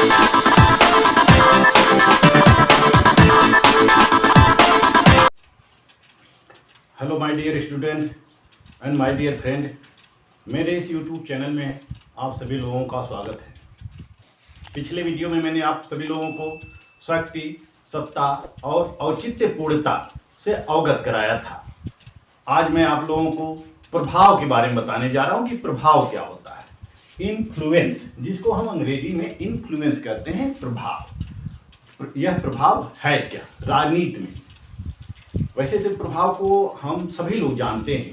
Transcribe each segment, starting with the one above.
Hello my dear student and my dear friend, मेरे इस YouTube channel में आप सभी लोगों का स्वागत है। पिछले वीडियो में मैंने आप सभी लोगों को शक्ति, सत्ता और औचित्यपूर्णता से अवगत कराया था। आज मैं आप लोगों को प्रभाव के बारे में बताने जा रहा हूं कि प्रभाव क्या होता है। इन्फ्लुएंस, जिसको हम अंग्रेजी में इन्फ्लुएंस कहते हैं, प्रभाव। यह प्रभाव है क्या राजनीति में? वैसे तो प्रभाव को हम सभी लोग जानते हैं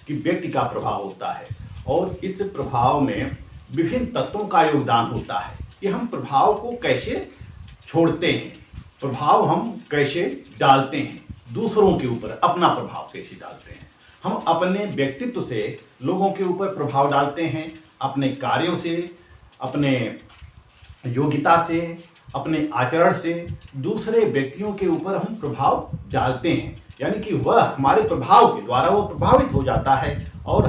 कि व्यक्ति का प्रभाव होता है और इस प्रभाव में विभिन्न तत्वों का योगदान होता है कि हम प्रभाव को कैसे छोड़ते हैं, प्रभाव हम कैसे डालते हैं दूसरों के ऊपर, अपना प्रभाव कैसे डालते हैं। हम अपने व्यक्तित्व से लोगों के ऊपर प्रभाव डालते हैं, अपने कार्यों से, अपने योग्यता से, अपने आचरण से दूसरे व्यक्तियों के ऊपर हम प्रभाव डालते हैं। यानी कि वह हमारे प्रभाव के द्वारा वो प्रभावित हो जाता है और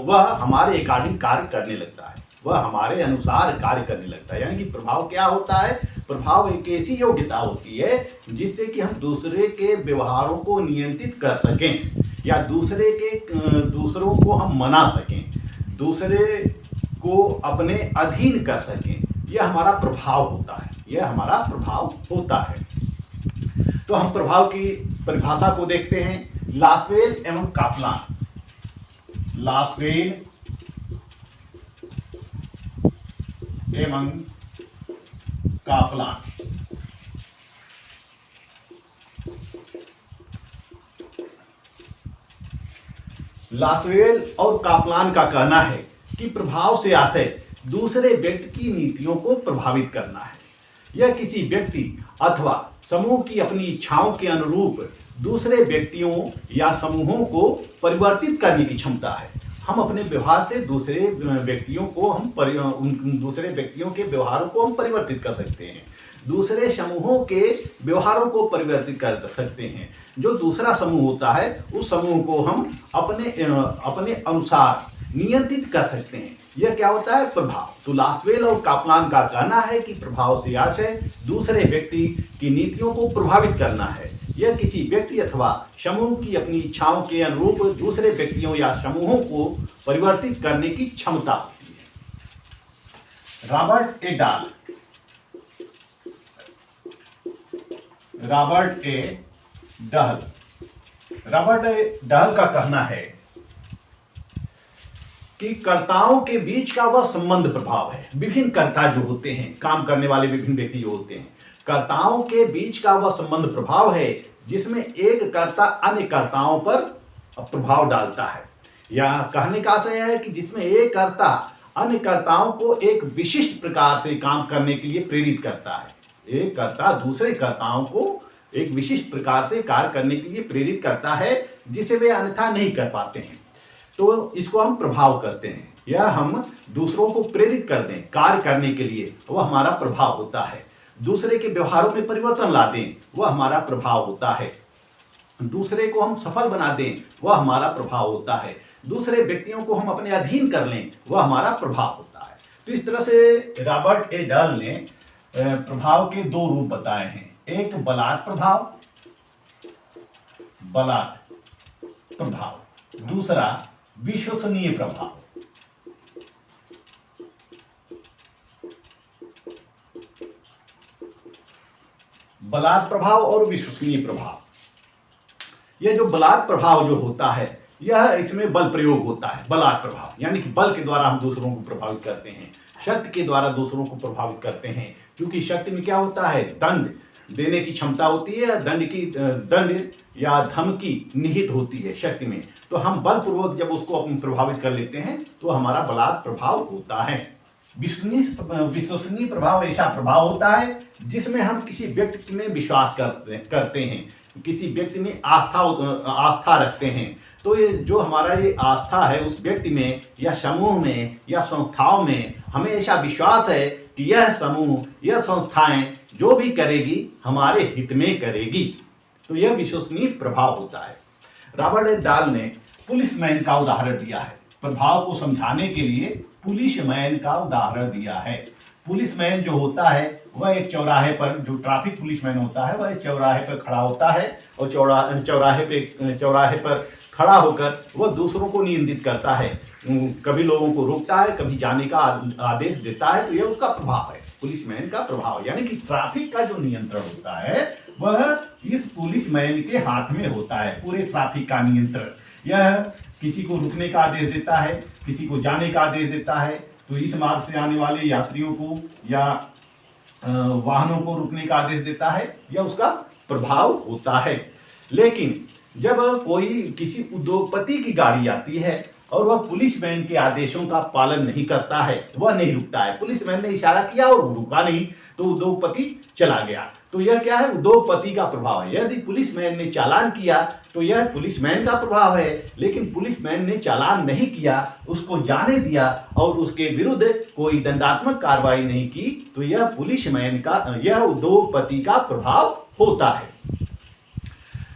वह हमारे अकॉर्डिंग कार्य करने लगता है, वह हमारे अनुसार कार्य करने लगता है। यानी कि प्रभाव क्या होता है? प्रभाव एक ऐसी योग्यता होती है जिससे कि हम दूसरे के व्यवहारों को नियंत्रित कर सकें या दूसरों को हम मना सकें, दूसरे को अपने अधीन कर सकें। यह हमारा प्रभाव होता है, यह हमारा प्रभाव होता है। तो हम प्रभाव की परिभाषा को देखते हैं। लासवेल एवं कापलान, लासवेल एवं कापलान लासवेल और कापलान का कहना है कि प्रभाव से आशय दूसरे व्यक्ति की नीतियों को प्रभावित करना है। यह किसी व्यक्ति अथवा समूह की अपनी इच्छाओं के अनुरूप दूसरे व्यक्तियों या समूहों को परिवर्तित करने की क्षमता है। हम अपने व्यवहार से दूसरे व्यक्तियों के व्यवहारों को हम परिवर्तित कर सकते हैं, दूसरे समूहों के व्यवहारों को परिवर्तित कर सकते हैं। जो दूसरा समूह होता है उस समूह को हम अपने अनुसार नियंत्रित कर सकते हैं। यह क्या होता है? प्रभाव। तो लासवेल और कापलान का कहना है कि प्रभाव से आशय दूसरे व्यक्ति की नीतियों को प्रभावित करना है। यह किसी व्यक्ति अथवा समूह की अपनी इच्छाओं के अनुरूप दूसरे व्यक्तियों या समूहों को परिवर्तित करने की क्षमता होती है। रॉबर्ट ए डहल का कहना है कि कर्ताओं के बीच का वह संबंध प्रभाव है। विभिन्न कर्ता जो होते हैं, काम करने वाले विभिन्न व्यक्ति जो होते हैं, कर्ताओं के बीच का वह संबंध प्रभाव है जिसमें एक कर्ता अन्य कर्ताओं पर प्रभाव डालता है। या कहने का आशय है कि जिसमें एक कर्ता अन्य कर्ताओं को एक विशिष्ट प्रकार से काम करने के लिए प्रेरित करता है। एक कर्ता दूसरे कर्ताओं को एक विशिष्ट प्रकार से कार्य करने के लिए प्रेरित करता है जिसे वे अन्यथा नहीं कर पाते हैं। तो इसको हम प्रभाव करते हैं, या हम दूसरों को प्रेरित कर दें कार्य करने के लिए, वह हमारा प्रभाव होता है। दूसरे के व्यवहारों में परिवर्तन ला दें, वह हमारा प्रभाव होता है। दूसरे को हम सफल बना दें, वह हमारा प्रभाव होता है। दूसरे व्यक्तियों को हम अपने अधीन कर लें, वह हमारा प्रभाव होता है। तो इस तरह से रॉबर्ट ए डहल ने प्रभाव के दो रूप बताए हैं। एक बलात् प्रभाव, दूसरा विश्वसनीय प्रभाव। बलात् प्रभाव और विश्वसनीय प्रभाव। यह जो बलात् प्रभाव जो होता है, यह इसमें बल प्रयोग होता है। बलात् प्रभाव यानी कि बल के द्वारा हम दूसरों को प्रभावित करते हैं, शक्ति के द्वारा दूसरों को प्रभावित करते हैं। क्योंकि शक्ति में क्या होता है? दंड देने की क्षमता होती है, दंड या धमकी निहित होती है शक्ति में। तो हम बलपूर्वक जब उसको प्रभावित कर लेते हैं तो हमारा बलात् प्रभाव होता है। विश्वसनीय प्रभाव ऐसा प्रभाव होता है जिसमें हम किसी व्यक्ति में विश्वास करते हैं, किसी व्यक्ति में आस्था रखते हैं। तो ये जो हमारा ये आस्था है उस व्यक्ति में या समूह में या संस्थाओं में, हमें ऐसा विश्वास है कि यह समूह, यह संस्थाएं जो भी करेगी हमारे हित में करेगी। तो यह विश्वसनीय प्रभाव होता है। रॉबर्ट ए डहल ने पुलिसमैन का उदाहरण दिया है। प्रभाव को समझाने के लिए पुलिसमैन का उदाहरण दिया है। पुलिसमैन जो होता है वह एक चौराहे पर, जो ट्रैफिक पुलिसमैन होता है वह एक चौराहे पर खड़ा होता है और चौराहे पर खड़ा होकर वह दूसरों को नियंत्रित करता है, कभी लोगों को रोकता है, कभी जाने का आदेश देता है। तो यह उसका प्रभाव है, पुलिसमैन का प्रभाव, यानी कि ट्रैफिक का जो नियंत्रण होता है वह इस पुलिसमैन के हाथ में होता है, पूरे ट्रैफिक का नियंत्रण। यह किसी को रुकने का आदेश देता है, किसी को जाने का आदेश देता है, तो इस मार्ग से आने वाले यात्रियों को या वाहनों को रुकने का आदेश देता है, यह उसका प्रभाव होता है। लेकिन जब कोई किसी उद्योगपति की गाड़ी आती है और वह पुलिसमैन के आदेशों का पालन नहीं करता है, वह नहीं रुकता है, पुलिसमैन ने इशारा किया और रुका नहीं, तो उद्योगपति चला गया, तो यह क्या है, उद्योगपति का प्रभाव है। यदि पुलिसमैन ने चालान किया तो यह पुलिसमैन का प्रभाव है, लेकिन पुलिसमैन ने चालान नहीं किया, उसको जाने दिया और उसके विरुद्ध कोई दंडात्मक कार्रवाई नहीं की, तो यह पुलिसमैन का, यह उद्योगपति का प्रभाव होता है।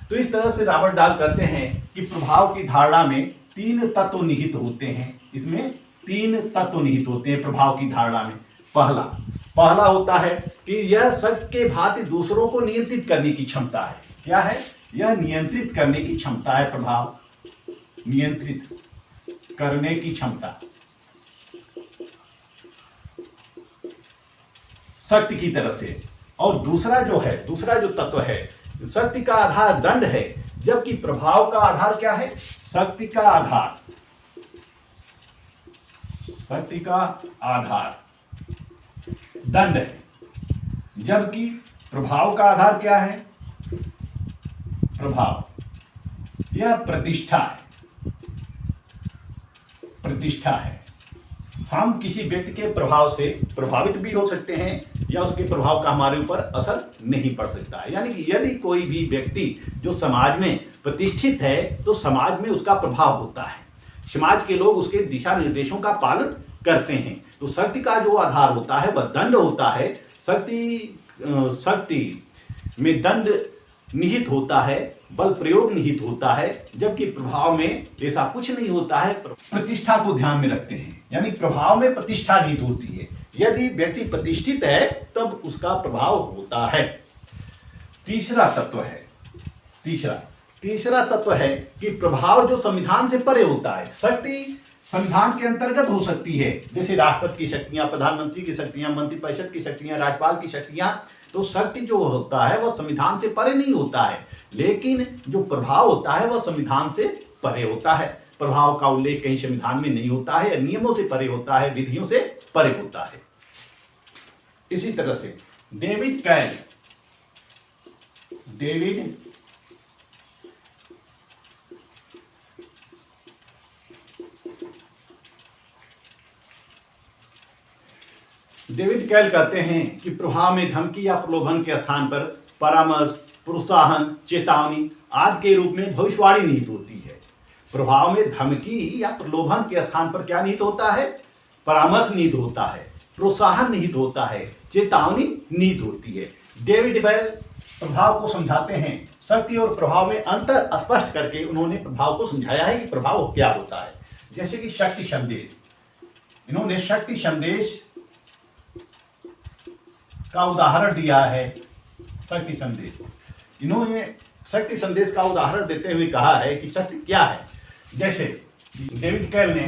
तो इस तरह से रॉबर्ट डाल कहते हैं कि प्रभाव की धारणा में 3 तत्व निहित होते हैं। इसमें 3 तत्व निहित होते हैं प्रभाव की धारणा में। पहला होता है कि यह सत्य के भांति दूसरों को नियंत्रित करने की क्षमता है। क्या है? यह नियंत्रित करने की क्षमता है प्रभाव, नियंत्रित करने की क्षमता शक्ति की तरह से। और दूसरा जो तत्व है, शक्ति का आधार दंड है, जबकि प्रभाव का आधार क्या है? शक्ति का आधार दंड है, जबकि प्रभाव का आधार क्या है? प्रभाव, यह प्रतिष्ठा है। हम किसी व्यक्ति के प्रभाव से प्रभावित भी हो सकते हैं या उसके प्रभाव का हमारे ऊपर असर नहीं पड़ सकता है। यानी कि यदि कोई भी व्यक्ति जो समाज में प्रतिष्ठित है तो समाज में उसका प्रभाव होता है, समाज के लोग उसके दिशा निर्देशों का पालन करते हैं। तो शक्ति का जो आधार होता है वह दंड होता है। शक्ति में दंड निहित होता है, बल प्रयोग निहित होता है, जबकि प्रभाव में ऐसा कुछ नहीं होता है। प्रतिष्ठा को ध्यान में रखते हैं, यानी प्रभाव में प्रतिष्ठा निहित होती है। यदि व्यक्ति प्रतिष्ठित है तब उसका प्रभाव होता है। तीसरा तत्व है कि प्रभाव जो संविधान से परे होता है। शक्ति संविधान के अंतर्गत हो सकती है, जैसे राष्ट्रपति की शक्तियां, प्रधानमंत्री की शक्तियां, मंत्रिपरिषद की शक्तियां, राज्यपाल की शक्तियां। तो शक्ति जो होता है वह संविधान से परे नहीं होता है, लेकिन जो प्रभाव होता है वह संविधान से परे होता है। प्रभाव का उल्लेख कहीं संविधान में नहीं होता है, नियमों से परे होता है, विधियों से परे होता है। इसी तरह से डेविड कैल कहते हैं कि प्रभाव में धमकी या प्रलोभन के स्थान पर परामर्श, प्रोत्साहन, चेतावनी आदि के रूप में भविष्यवाणी निहित होती है। प्रभाव में धमकी या प्रलोभन के स्थान पर क्या निहित होता है? परामर्श निहित होता है, प्रोत्साहन निहित होता है, चेतावनी निहित होती है। डेविड बैल प्रभाव को समझाते हैं, शक्ति और प्रभाव में अंतर स्पष्ट करके उन्होंने प्रभाव को समझाया है कि प्रभाव क्या होता है। जैसे कि शक्ति संदेश, इन्होंने शक्ति संदेश का उदाहरण दिया है। इन्होंने शक्ति संदेश का उदाहरण देते हुए कहा है कि शक्ति क्या है। जैसे डेविड कैल ने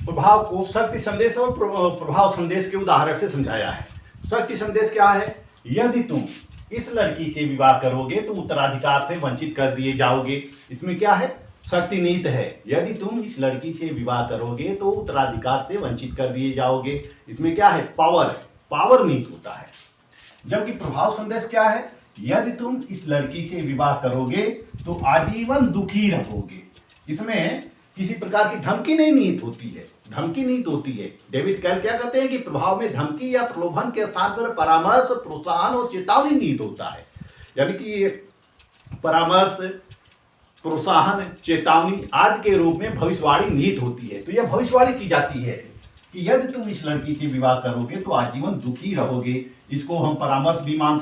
प्रभाव को शक्ति संदेश और प्रभाव संदेश के उदाहरण से समझाया है। शक्ति संदेश क्या है? यदि तुम इस लड़की से विवाह करोगे तो उत्तराधिकार से वंचित कर दिए जाओगे। इसमें क्या है? शक्ति निहित है। यदि तुम इस लड़की से विवाह करोगे तो उत्तराधिकार से वंचित कर दिए जाओगे। इसमें क्या है? पावर निहित होता है। जबकि प्रभाव संदेश क्या है? यदि तुम इस लड़की से विवाह करोगे तो आजीवन दुखी रहोगे। इसमें किसी प्रकार की धमकी नहीं निहित होती है। डेविड कैल क्या कहते हैं कि प्रभाव में धमकी या प्रलोभन के स्थान पर परामर्श, प्रोत्साहन और चेतावनी निहित होता है। यानी कि परामर्श, प्रोत्साहन, चेतावनी आदि के रूप में भविष्यवाणी निहित होती है। तो यह भविष्यवाणी की जाती है कि यदि तुम इस लड़की से विवाह करोगे तो आजीवन दुखी रहोगे। इसको हम परामर्श भी मान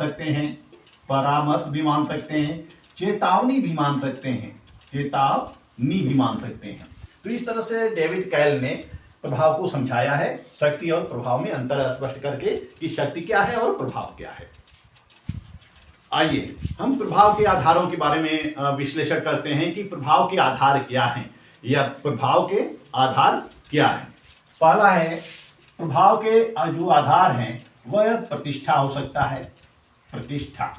सकते हैं, चेतावनी भी मान सकते हैं। तो इस तरह से डेविड कैल ने प्रभाव को समझाया है, शक्ति और प्रभाव में अंतर स्पष्ट करके कि शक्ति क्या है और प्रभाव क्या है। आइए हम प्रभाव के आधारों के बारे में विश्लेषण करते हैं कि प्रभाव के आधार क्या हैं या प्रभाव के आधार क्या है। पहला है, प्रभाव के जो आधार हैं वह प्रतिष्ठा हो सकता है। प्रतिष्ठा,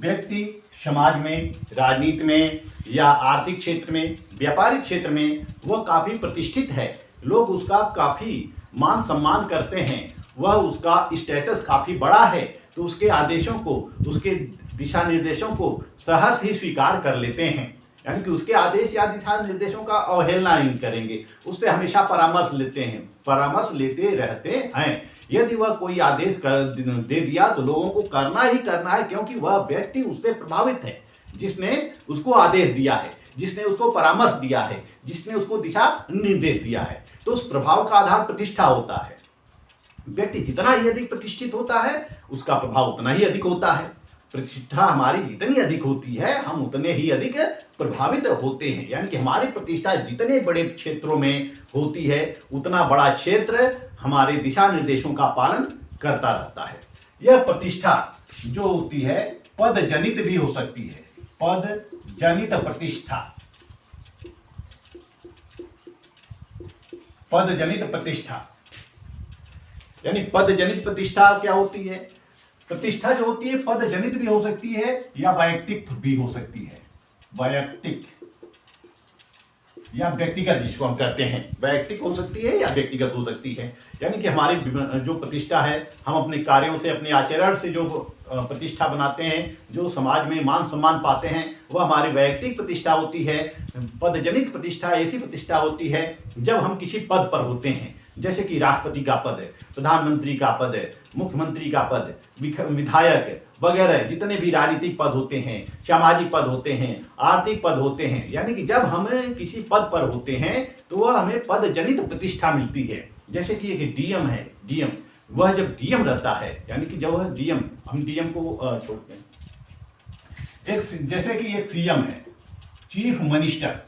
व्यक्ति समाज में, राजनीति में या आर्थिक क्षेत्र में, व्यापारिक क्षेत्र में वह काफी प्रतिष्ठित है, लोग उसका काफी मान सम्मान करते हैं, वह उसका स्टेटस काफी बड़ा है, तो उसके आदेशों को, उसके दिशा निर्देशों को सहर्ष ही स्वीकार कर लेते हैं। यानी कि उसके आदेश या दिशा निर्देशों का अवहेलना नहीं करेंगे, उससे हमेशा परामर्श लेते हैं, परामर्श लेते रहते हैं। यदि वह कोई आदेश दे दिया तो लोगों को करना ही करना है, क्योंकि वह व्यक्ति उससे प्रभावित है, जिसने उसको आदेश दिया है, जिसने उसको परामर्श दिया है, जिसने उसको दिशा निर्देश दिया है। तो उस प्रभाव का आधार प्रतिष्ठा होता है। व्यक्ति जितना ही अधिक प्रतिष्ठित होता है उसका प्रभाव उतना ही अधिक होता है। प्रतिष्ठा हमारी जितनी अधिक होती है हम उतने ही अधिक प्रभावित होते हैं। यानी कि हमारी प्रतिष्ठा जितने बड़े क्षेत्रों में होती है उतना बड़ा क्षेत्र हमारे दिशा निर्देशों का पालन करता रहता है। यह प्रतिष्ठा जो होती है पद जनित भी हो सकती है। पद जनित प्रतिष्ठा, पद जनित प्रतिष्ठा, यानी पद जनित प्रतिष्ठा क्या होती है? प्रतिष्ठा जो होती है पद जनित भी हो सकती है या वैयक्तिक भी हो सकती है। वैयक्तिक या व्यक्तिगत, जिसको हम कहते हैं, वैयक्तिक हो सकती है या व्यक्तिगत हो सकती है। यानी कि हमारी जो प्रतिष्ठा है, हम अपने कार्यों से, अपने आचरण से जो प्रतिष्ठा बनाते हैं, जो समाज में मान सम्मान पाते हैं, वह हमारी वैयक्तिक प्रतिष्ठा होती है। पदजनित प्रतिष्ठा ऐसी प्रतिष्ठा होती है जब हम किसी पद पर होते हैं, जैसे कि राष्ट्रपति का पद है, प्रधानमंत्री का पद है, मुख्यमंत्री का पद, विधायक वगैरह जितने भी राजनीतिक पद होते हैं, सामाजिक पद होते हैं, आर्थिक पद होते हैं। यानी कि जब हम किसी पद पर होते हैं तो वह हमें पद जनित प्रतिष्ठा मिलती है। जैसे कि एक डीएम है, डीएम, वह जब डीएम रहता है, यानी कि जब वह डीएम, हम डीएम को छोड़ते हैं, एक जैसे कि एक सीएम है, चीफ मिनिस्टर,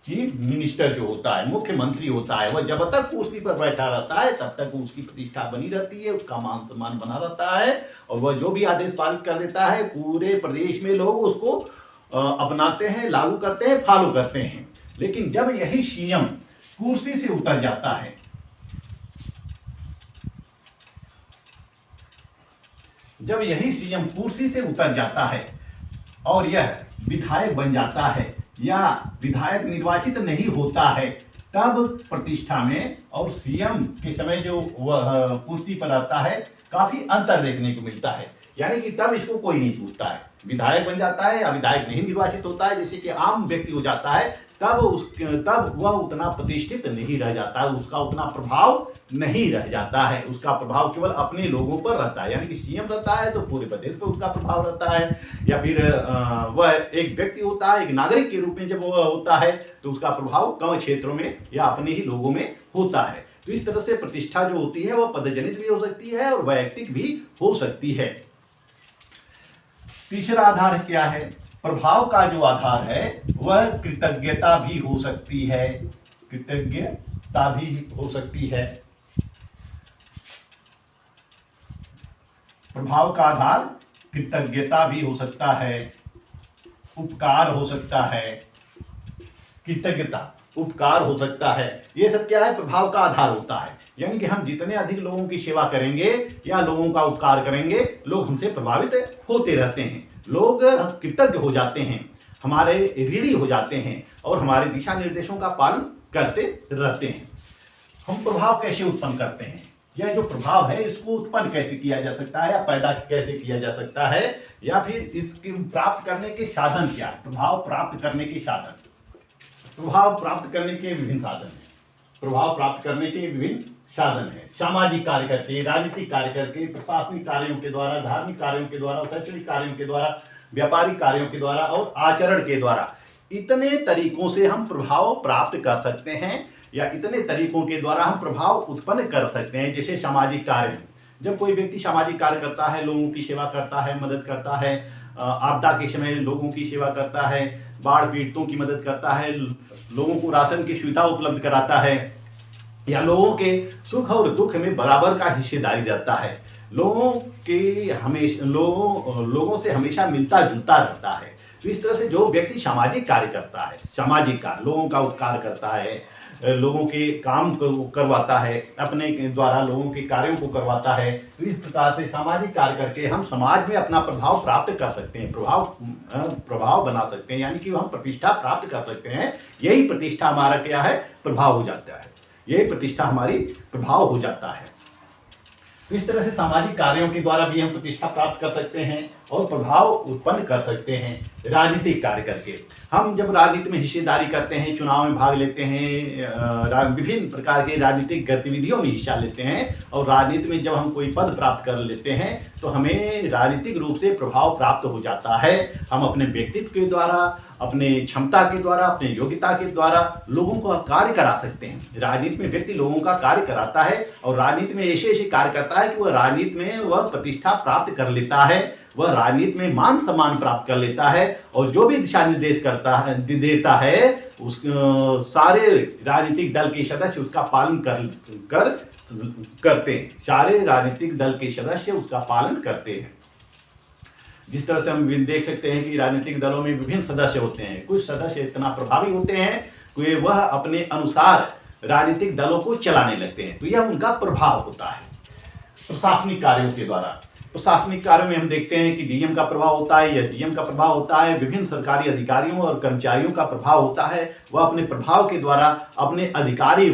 चीफ मिनिस्टर जो होता है, मुख्यमंत्री होता है, वह जब तक कुर्सी पर बैठा रहता है तब तक उसकी प्रतिष्ठा बनी रहती है, उसका मान सम्मान बना रहता है, और वह जो भी आदेश पारित कर देता है पूरे प्रदेश में लोग उसको अपनाते हैं, लागू करते हैं, फॉलो करते हैं। लेकिन जब यही सीएम कुर्सी से उतर जाता है, जब यही सीएम कुर्सी से उतर जाता है और यह विधायक बन जाता है या विधायक निर्वाचित नहीं होता है, तब प्रतिष्ठा में और सीएम के समय जो वह कुर्सी पर रहता है काफी अंतर देखने को मिलता है। यानी कि तब इसको कोई नहीं पूछता है, विधायक बन जाता है या विधायक नहीं निर्वाचित होता है, जैसे कि आम व्यक्ति हो जाता है, तब वह उतना प्रतिष्ठित नहीं रह जाता है, उसका उतना प्रभाव नहीं रह जाता है, उसका प्रभाव केवल अपने लोगों पर रहता है। यानी कि सीएम रहता है तो पूरे प्रदेश पर उसका प्रभाव रहता है, या फिर वह एक व्यक्ति होता है, एक नागरिक के रूप में जब वह होता है तो उसका प्रभाव कम क्षेत्रों में या अपने ही लोगों में होता है। तो इस तरह से प्रतिष्ठा जो होती है वह पदजनित भी हो सकती है और वैयक्तिक भी हो सकती है। तीसरा आधार क्या है? प्रभाव का जो आधार है वह कृतज्ञता भी हो सकती है। कृतज्ञता भी हो सकती है। प्रभाव का आधार कृतज्ञता भी हो सकता है, उपकार हो सकता है, कृतज्ञता, उपकार हो सकता है। ये सब क्या है? प्रभाव का आधार होता है। यानी कि हम जितने अधिक लोगों की सेवा करेंगे या लोगों का उपकार करेंगे, लोग हमसे प्रभावित होते रहते हैं, लोग कृतज्ञ हो जाते हैं, हमारे ऋणी हो जाते हैं और हमारे दिशा निर्देशों का पालन करते रहते हैं। हम प्रभाव कैसे उत्पन्न करते हैं? यह जो प्रभाव है इसको उत्पन्न कैसे किया जा सकता है या पैदा कैसे किया जा सकता है, या फिर इसके प्राप्त करने के साधन क्या है? प्रभाव प्राप्त करने के साधन, प्रभाव प्राप्त करने के विभिन्न साधन हैं। प्रभाव प्राप्त करने के विभिन्न साधन है। सामाजिक कार्य करके, राजनीतिक कार्य करके, प्रशासनिक कार्यों के द्वारा, धार्मिक कार्यों के द्वारा, शैक्षणिक कार्यों के द्वारा, व्यापारिक कार्यों के द्वारा और आचरण के द्वारा, इतने तरीकों से हम प्रभाव प्राप्त कर सकते हैं या इतने तरीकों के द्वारा हम प्रभाव उत्पन्न कर सकते हैं। जैसे सामाजिक कार्य, जब कोई व्यक्ति सामाजिक कार्य करता है, लोगों की सेवा करता है, मदद करता है, आपदा के समय लोगों की सेवा करता है, बाढ़ पीड़ितों की मदद करता है, लोगों को राशन की सुविधा उपलब्ध कराता है, या लोगों के सुख और दुख में बराबर का हिस्सेदारी रहता है, लोगों से हमेशा मिलता जुलता रहता है। तो इस तरह से जो व्यक्ति सामाजिक कार्य करता है, सामाजिक कार्य, लोगों का उपकार करता है, लोगों के काम को करवाता है, अपने द्वारा लोगों के कार्यों को करवाता है, तो इस प्रकार से सामाजिक कार्य करके हम समाज में अपना प्रभाव प्राप्त कर सकते हैं, प्रभाव बना सकते हैं, यानी कि हम प्रतिष्ठा प्राप्त कर सकते हैं। यही प्रतिष्ठा हमारा क्या है, प्रभाव हो जाता है, यही प्रतिष्ठा हमारी प्रभाव हो जाता है। तो इस तरह से सामाजिक कार्यों के द्वारा भी हम प्रतिष्ठा प्राप्त कर सकते हैं और प्रभाव उत्पन्न कर सकते हैं। राजनीतिक कार्य करके हम जब राजनीति में हिस्सेदारी करते हैं, चुनाव में भाग लेते हैं, विभिन्न प्रकार के राजनीतिक गतिविधियों में हिस्सा लेते हैं और राजनीति में जब हम कोई पद प्राप्त कर लेते हैं तो हमें राजनीतिक रूप से प्रभाव प्राप्त हो जाता है। हम अपने व्यक्तित्व के द्वारा, अपने क्षमता के द्वारा, अपने योग्यता के द्वारा लोगों का कार्य करा सकते हैं। राजनीति में व्यक्ति लोगों का कार्य कराता है और राजनीति में ऐसे ऐसे कार्य करता है कि वह राजनीति में वह प्रतिष्ठा प्राप्त कर लेता है, वह राजनीति में मान सम्मान प्राप्त कर लेता है और जो भी दिशा निर्देश देता है उस सारे राजनीतिक दल के सदस्य उसका पालन करते हैं। सारे राजनीतिक दल के सदस्य उसका पालन करते हैं। जिस तरह से हम देख सकते हैं कि राजनीतिक दलों में विभिन्न सदस्य होते हैं। कुछ सदस्य इतना प्रभावी होते हैं कि वह अपने अनुसार राजनीतिक दलों को चलाने लगते हैं, तो यह उनका प्रभाव होता है। प्रशासनिक कार्यों के द्वारा, प्रशासनिक कार्यों में हम देखते हैं कि डीएम का प्रभाव होता है, एसडीएम का प्रभाव होता है, विभिन्न सरकारी अधिकारियों और कर्मचारियों का प्रभाव होता है। वह अपने प्रभाव के द्वारा अपने अधिकारी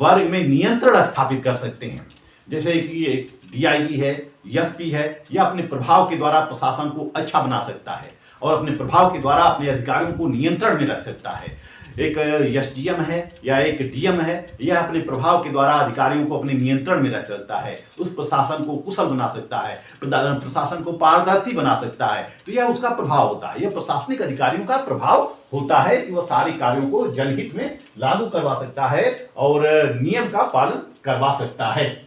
वर्ग में नियंत्रण स्थापित कर सकते हैं। जैसे कि एक डीआईजी है, एसपी है, यह अपने प्रभाव के द्वारा प्रशासन को अच्छा बना सकता है और अपने प्रभाव के द्वारा अपने अधिकारियों को नियंत्रण में रख सकता है। एक एसडीएम है या एक डीएम है, यह अपने प्रभाव के द्वारा अधिकारियों को अपने नियंत्रण में रख सकता है, उस प्रशासन को कुशल बना सकता है, प्रशासन को पारदर्शी बना सकता है। तो यह उसका प्रभाव होता है, यह प्रशासनिक अधिकारियों का प्रभाव होता है कि वह सारे कार्यों को जनहित में लागू करवा सकता है और नियम का पालन करवा सकता है।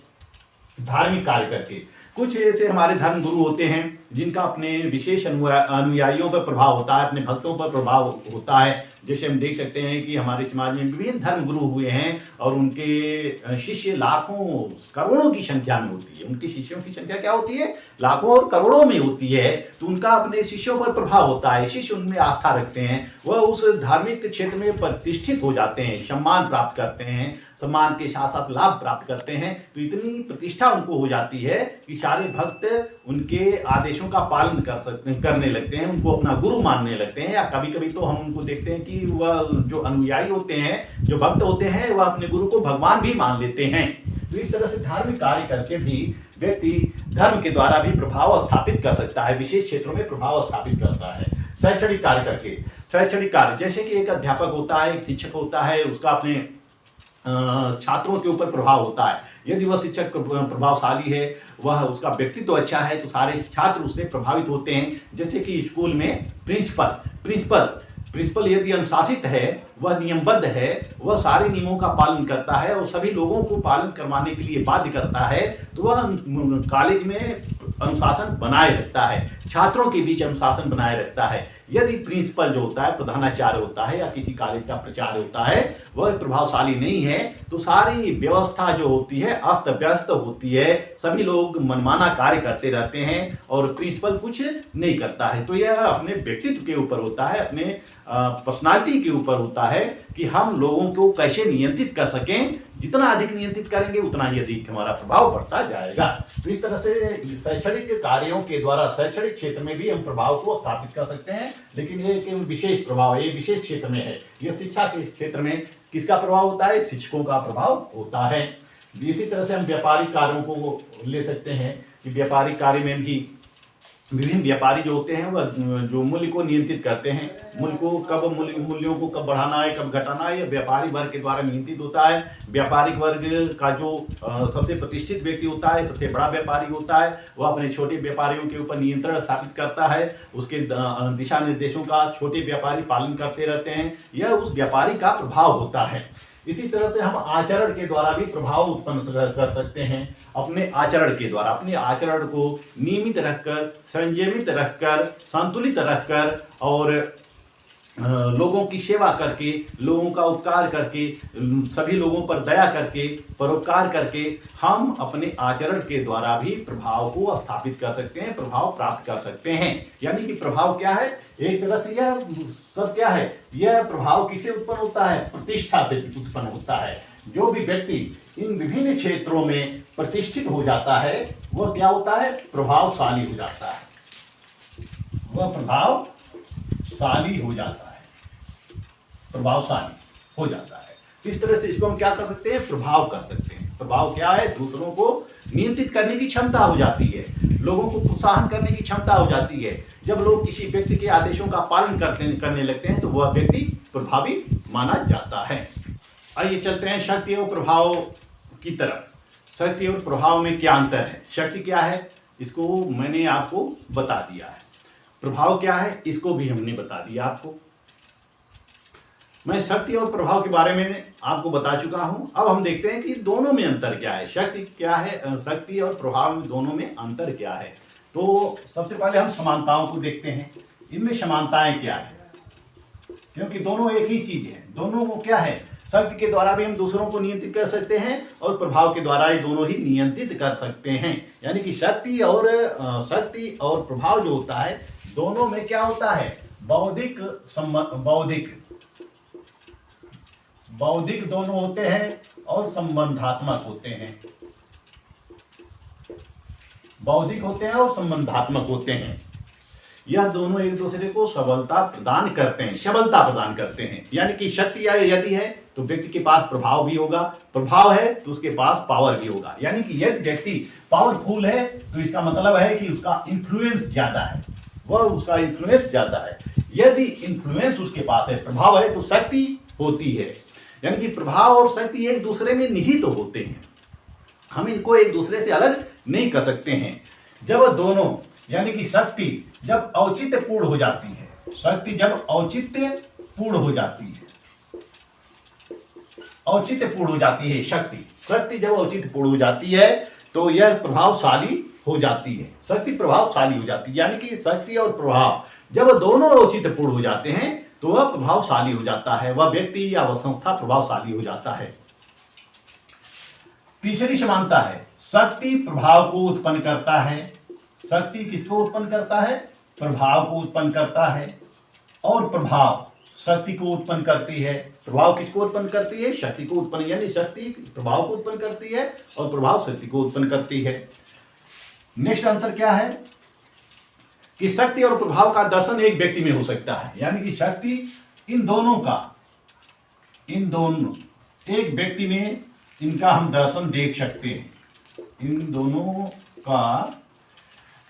धार्मिक कार्य करके कुछ ऐसे हमारे धर्म गुरु होते हैं जिनका अपने विशेष अनुयायियों पर प्रभाव होता है, अपने भक्तों पर प्रभाव होता है। जैसे हम देख सकते हैं कि हमारे समाज में विभिन्न धर्म गुरु हुए हैं और उनके शिष्य लाखों करोड़ों की संख्या में होती है। उनके शिष्यों की संख्या क्या होती है, लाखों और करोड़ों में होती है। तो उनका अपने शिष्यों पर प्रभाव होता है, शिष्य उनमें आस्था रखते हैं, वह उस धार्मिक क्षेत्र में प्रतिष्ठित हो जाते हैं, सम्मान प्राप्त करते हैं, सम्मान के साथ साथ लाभ प्राप्त करते हैं। तो इतनी प्रतिष्ठा उनको हो जाती है कि सारे भक्त उनके आदेशों का पालन करने लगते हैं, उनको अपना गुरु मानने लगते हैं। या कभी कभी तो हम उनको देखते हैं कि वह जो अनुयायी होते हैं, जो भक्त होते हैं, वह अपने गुरु को भगवान भी मान लेते हैं। तो इस तरह से धार्मिक कार्य करके भी व्यक्ति धर्म के द्वारा भी प्रभाव स्थापित कर सकता है, विशेष क्षेत्रों में प्रभाव स्थापित करता है। शैक्षणिक कार्य करके, शैक्षणिक कार्य जैसे कि एक अध्यापक होता है, एक शिक्षक होता है, उसका अपने छात्रों के ऊपर प्रभाव होता है। यदि वह शिक्षक प्रभावशाली है, वह उसका व्यक्तित्व अच्छा है, तो सारे छात्र उससे प्रभावित होते हैं। जैसे कि स्कूल में प्रिंसिपल यदि अनुशासित है, वह नियमबद्ध है, वह सारे नियमों का पालन करता है और सभी लोगों को पालन करवाने के लिए बाध्य करता है, तो वह कॉलेज में अनुशासन बनाए रखता है, छात्रों के बीच अनुशासन बनाए रखता है। यदि प्रिंसिपल जो होता है, प्रधानाचार्य होता है या किसी कॉलेज का प्राचार्य होता है, वह प्रभावशाली नहीं है, तो सारी व्यवस्था जो होती है अस्त व्यस्त होती है, सभी लोग मनमाना कार्य करते रहते हैं और प्रिंसिपल कुछ नहीं करता है। तो यह अपने व्यक्तित्व के ऊपर होता है, अपने पर्सनालिटी के ऊपर होता है कि हम लोगों को कैसे नियंत्रित कर सकें। जितना अधिक नियंत्रित करेंगे उतना ही अधिक हमारा प्रभाव बढ़ता जाएगा। तो इस तरह से शैक्षणिक कार्यों के द्वारा शैक्षणिक क्षेत्र में भी हम प्रभाव को स्थापित कर सकते हैं, लेकिन ये एक विशेष प्रभाव है, ये विशेष क्षेत्र में है। ये शिक्षा के क्षेत्र में किसका प्रभाव होता है, शिक्षकों का प्रभाव होता है। इसी तरह से हम व्यापारिक कार्यों को ले सकते हैं कि व्यापारिक कार्य में भी विभिन्न व्यापारी जो होते हैं वह जो मूल्य को नियंत्रित करते हैं, मूल्यों को कब बढ़ाना है, कब घटाना है, यह व्यापारी वर्ग के द्वारा नियंत्रित होता है। व्यापारिक वर्ग का जो सबसे प्रतिष्ठित व्यक्ति होता है, सबसे बड़ा व्यापारी होता है, वह अपने छोटे व्यापारियों के ऊपर नियंत्रण स्थापित करता है, उसके दिशा निर्देशों का छोटे व्यापारी पालन करते रहते हैं। यह उस व्यापारी का प्रभाव होता है। इसी तरह से हम आचरण के द्वारा भी प्रभाव उत्पन्न कर सकते हैं। अपने आचरण के द्वारा अपने आचरण को नियमित रखकर, संयमित रखकर, संतुलित रखकर और लोगों की सेवा करके, लोगों का उपकार करके, सभी लोगों पर दया करके, परोपकार करके हम अपने आचरण के द्वारा भी प्रभाव को स्थापित कर सकते हैं, प्रभाव प्राप्त कर सकते हैं। यानी कि प्रभाव क्या है? एक तरह से यह सब क्या है, यह प्रभाव किसे उत्पन्न होता है? प्रतिष्ठा से उत्पन्न होता है। जो भी व्यक्ति इन विभिन्न क्षेत्रों में प्रतिष्ठित हो जाता है वह क्या होता है? प्रभावशाली हो जाता है, वह प्रभावशाली हो जाता है, प्रभावशाली हो जाता है। इस तरह से इसको हम क्या कर सकते हैं? प्रभाव कर सकते हैं। प्रभाव क्या है? दूसरों को नियंत्रित करने की क्षमता हो जाती है, लोगों को प्रोत्साहन करने की क्षमता हो जाती है। जब लोग किसी व्यक्ति के आदेशों का पालन करने लगते हैं तो वह व्यक्ति प्रभावी माना जाता है। आइए चलते हैं शक्ति और प्रभाव की तरफ। शक्ति और प्रभाव में क्या अंतर है? शक्ति क्या है इसको मैंने आपको बता दिया है, प्रभाव क्या है इसको भी हमने बता दिया आपको। मैं शक्ति और प्रभाव के बारे में आपको बता चुका हूं। अब हम देखते हैं कि दोनों में अंतर क्या है, शक्ति क्या है, शक्ति और प्रभाव दोनों में अंतर क्या है। तो सबसे पहले हम समानताओं को देखते हैं, इनमें समानताएं क्या है, क्योंकि दोनों एक ही चीज है। दोनों को क्या है, शक्ति के द्वारा भी हम दूसरों को नियंत्रित कर सकते हैं और प्रभाव के द्वारा ये दोनों ही नियंत्रित कर सकते हैं। यानी कि शक्ति और प्रभाव जो होता है दोनों में क्या होता है, बौद्धिक दोनों होते हैं और संबंधात्मक होते हैं, बौद्धिक होते हैं और संबंधात्मक होते हैं। यह दोनों एक दूसरे को सबलता प्रदान करते हैं। यानी कि शक्ति यदि है तो व्यक्ति के पास प्रभाव भी होगा, प्रभाव है तो उसके पास पावर भी होगा। यानी कि यदि व्यक्ति पावरफुल है तो इसका मतलब है कि उसका इन्फ्लुएंस ज्यादा है, वह उसका इन्फ्लुएंस ज्यादा है। यदि इन्फ्लुएंस उसके पास है, प्रभाव है, तो शक्ति होती है। यानी कि प्रभाव और शक्ति एक दूसरे में निहित तो होते हैं, हम इनको एक दूसरे से अलग नहीं कर सकते हैं। जब दोनों यानी कि शक्ति जब औचित्यपूर्ण हो जाती है, शक्ति जब औचित्यपूर्ण हो जाती है, औचित्यपूर्ण हो जाती है, शक्ति जब औचित्यपूर्ण हो जाती है तो यह प्रभावशाली हो जाती है, शक्ति प्रभावशाली हो जाती है। यानी कि शक्ति और प्रभाव जब दोनों औचित्यपूर्ण हो जाते हैं तो वह प्रभावशाली हो जाता है, वह व्यक्ति या वह संस्था प्रभावशाली हो जाता है। तीसरी समानता है, शक्ति प्रभाव को उत्पन्न करता है। शक्ति किसको उत्पन्न करता है? प्रभाव को उत्पन्न करता है, और प्रभाव शक्ति को उत्पन्न करती है। प्रभाव किसको उत्पन्न करती है? शक्ति को उत्पन्न, यानी शक्ति प्रभाव को उत्पन्न करती है और प्रभाव शक्ति को उत्पन्न करती है। नेक्स्ट अंतर क्या है कि शक्ति और प्रभाव का दर्शन एक व्यक्ति में हो सकता है। यानी कि शक्ति इन दोनों एक व्यक्ति में इनका हम दर्शन देख सकते हैं। इन दोनों का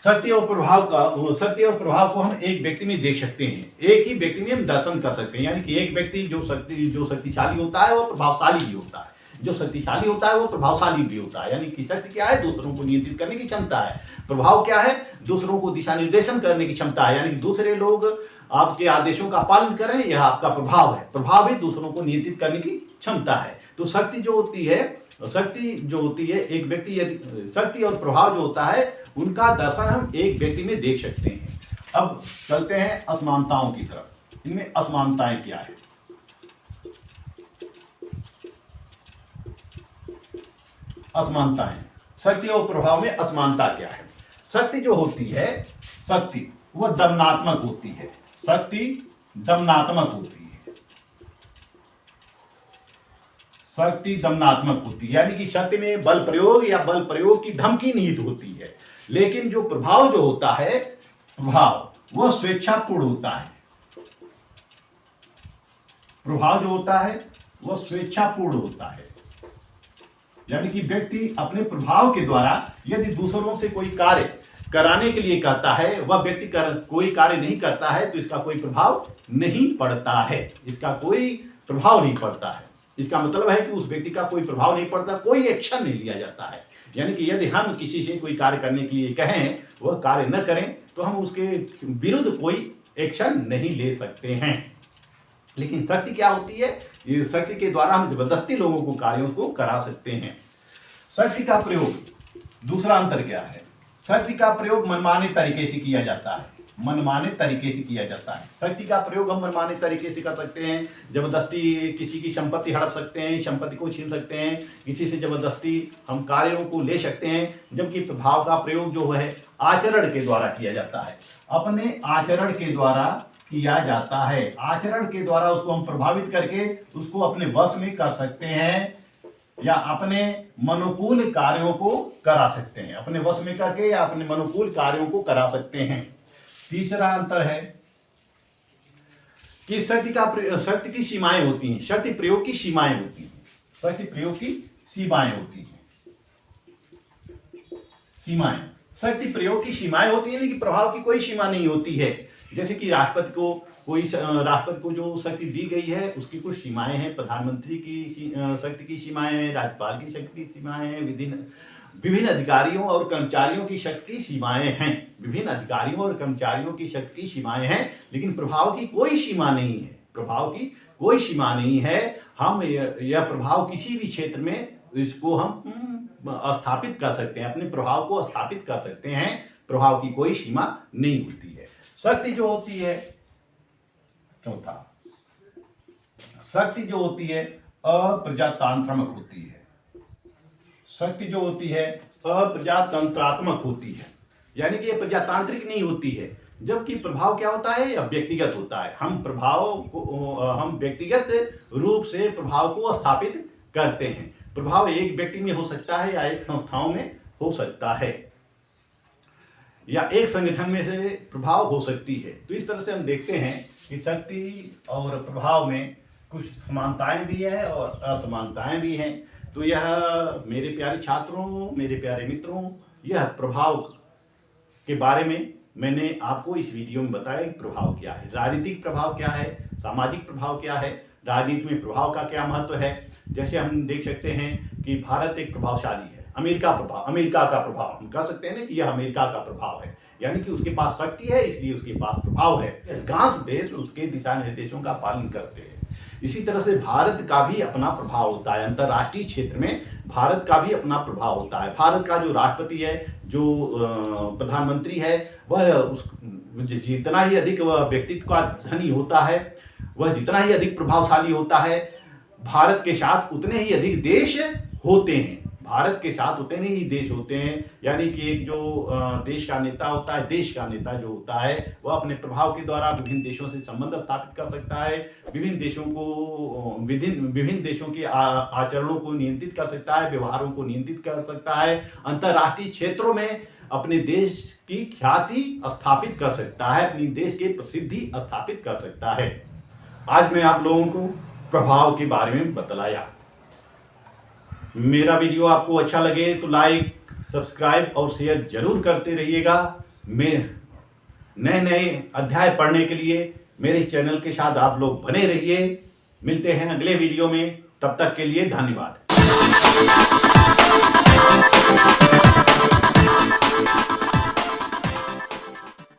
शक्ति और प्रभाव को हम एक व्यक्ति में देख सकते हैं, एक ही व्यक्ति में हम दर्शन कर सकते हैं। यानी कि एक व्यक्ति जो शक्तिशाली होता है वो प्रभावशाली भी होता है, जो शक्तिशाली होता है वो प्रभावशाली भी होता है। यानी कि शक्ति क्या है? दूसरों को नियंत्रित करने की क्षमता है। प्रभाव क्या है? दूसरों को दिशा निर्देशन करने की क्षमता है। यानी कि दूसरे लोग आपके आदेशों का पालन करें, यह आपका प्रभाव है। प्रभाव भी दूसरों को नियंत्रित करने की क्षमता है। तो शक्ति जो होती है एक व्यक्ति, शक्ति और प्रभाव जो होता है उनका दर्शन हम एक व्यक्ति में देख सकते हैं। अब चलते हैं असमानताओं की तरफ। इनमें असमानताएं क्या है? असमानताएं, शक्ति और प्रभाव में असमानता क्या है? शक्ति जो होती है, शक्ति वह दमनात्मक होती है, शक्ति दमनात्मक होती है, शक्ति दमनात्मक होती है। यानी कि शक्ति में बल प्रयोग या बल प्रयोग की धमकी निहित होती है। लेकिन जो प्रभाव जो होता है, प्रभाव वह स्वेच्छापूर्ण होता है। प्रभाव जो होता है वह स्वेच्छापूर्ण होता है। यानी कि व्यक्ति अपने प्रभाव के द्वारा यदि दूसरों से कोई कार्य कराने के लिए कहता है, वह व्यक्ति कोई कार्य नहीं करता है तो इसका कोई प्रभाव नहीं पड़ता है, इसका कोई प्रभाव नहीं पड़ता है। इसका मतलब है कि उस व्यक्ति का कोई प्रभाव नहीं पड़ता, कोई एक्शन नहीं लिया जाता है। यानी कि यदि हम किसी से कोई कार्य करने के लिए कहें, वह कार्य न करें तो हम उसके विरुद्ध कोई एक्शन नहीं ले सकते हैं। लेकिन शक्ति क्या होती है? ये शक्ति के द्वारा हम जबरदस्ती लोगों को कार्यों को करा सकते हैं। शक्ति का प्रयोग, दूसरा अंतर क्या है? शक्ति का प्रयोग मनमाने तरीके से किया जाता है। मनमाने तरीके से किया जाता है। शक्ति का प्रयोग हम मनमाने तरीके से कर सकते हैं, जबरदस्ती किसी की संपत्ति हड़प सकते हैं, संपत्ति को छीन सकते हैं, किसी से जबरदस्ती हम कार्यों को ले सकते हैं, जबकि प्रभाव का प्रयोग जो है आचरण के द्वारा किया जाता है, अपने आचरण के द्वारा किया जाता है। आचरण के द्वारा उसको हम प्रभावित करके उसको अपने वश में कर सकते हैं या अपने मनोकूल कार्यों को करा सकते हैं, अपने वश में करके या अपने मनोकूल कार्यों को करा सकते हैं। तीसरा अंतर है कि शक्ति की सीमाएं होती हैं, शक्ति प्रयोग की सीमाएं होती हैं, शक्ति प्रयोग की सीमाएं होती हैं। सीमाएं, शक्ति प्रयोग की सीमाएं होती हैं, लेकिन प्रभाव की कोई सीमा नहीं होती है। जैसे कि राष्ट्रपति को जो शक्ति दी गई है उसकी कुछ सीमाएं हैं, प्रधानमंत्री की शक्ति की सीमाएं हैं, राज्यपाल की शक्ति की सीमाएं हैं, विभिन्न अधिकारियों और कर्मचारियों की शक्ति की सीमाएं हैं, विभिन्न अधिकारियों और कर्मचारियों की शक्ति की सीमाएं हैं, लेकिन प्रभाव की कोई सीमा नहीं है, प्रभाव की कोई सीमा नहीं है। हम यह प्रभाव किसी भी क्षेत्र में इसको हम स्थापित कर सकते हैं, अपने प्रभाव को स्थापित कर सकते हैं, प्रभाव की कोई सीमा नहीं होती है। शक्ति जो होती है, चौथा, शक्ति जो होती है अप्रजातांत्रात्मक होती है। शक्ति जो होती है अप्रजातंत्रात्मक होती है, यानी कि ये प्रजातांत्रिक नहीं होती है, जबकि प्रभाव क्या होता है, यह व्यक्तिगत होता है। हम व्यक्तिगत रूप से प्रभाव को स्थापित करते हैं। प्रभाव एक व्यक्ति में हो सकता है या एक संस्थाओं में हो सकता है या एक संगठन में से प्रभाव हो सकती है। तो इस तरह से हम देखते हैं कि शक्ति और प्रभाव में कुछ समानताएं भी है और असमानताएं भी हैं। तो यह मेरे प्यारे छात्रों, मेरे प्यारे मित्रों, यह प्रभाव के बारे में मैंने आपको इस वीडियो में बताया कि प्रभाव क्या है, राजनीतिक प्रभाव क्या है, सामाजिक प्रभाव क्या है, राजनीति में प्रभाव का क्या महत्व है। जैसे हम देख सकते हैं कि भारत एक प्रभावशाली है, अमेरिका का प्रभाव हम कह सकते हैं ना कि यह अमेरिका का प्रभाव है, यानी कि उसके पास शक्ति है इसलिए उसके पास प्रभाव है। अधिकांश देश उसके दिशा निर्देशों का पालन करते हैं। इसी तरह से भारत का भी अपना प्रभाव होता है, अंतर्राष्ट्रीय क्षेत्र में भारत का भी अपना प्रभाव होता है। भारत का जो राष्ट्रपति है, जो प्रधानमंत्री है, वह जितना ही अधिक वह व्यक्तित्व का धनी होता है, वह जितना ही अधिक प्रभावशाली होता है, भारत के साथ उतने ही अधिक देश होते हैं, भारत के साथ उतने ही देश होते हैं। यानी कि एक जो देश का नेता होता है, देश का नेता जो होता है, वह अपने प्रभाव के द्वारा विभिन्न देशों से संबंध स्थापित कर सकता है, विभिन्न देशों के आचरणों को नियंत्रित कर सकता है, व्यवहारों को नियंत्रित कर सकता है, अंतर्राष्ट्रीय क्षेत्रों में अपने देश की ख्याति स्थापित कर सकता है, अपनी देश की प्रसिद्धि स्थापित कर सकता है। आज मैं आप लोगों को प्रभाव के बारे में बतलाया। मेरा वीडियो आपको अच्छा लगे तो लाइक, सब्सक्राइब और शेयर जरूर करते रहिएगा। नए नए अध्याय पढ़ने के लिए मेरे इस चैनल के साथ आप लोग बने रहिए। मिलते हैं अगले वीडियो में, तब तक के लिए धन्यवाद।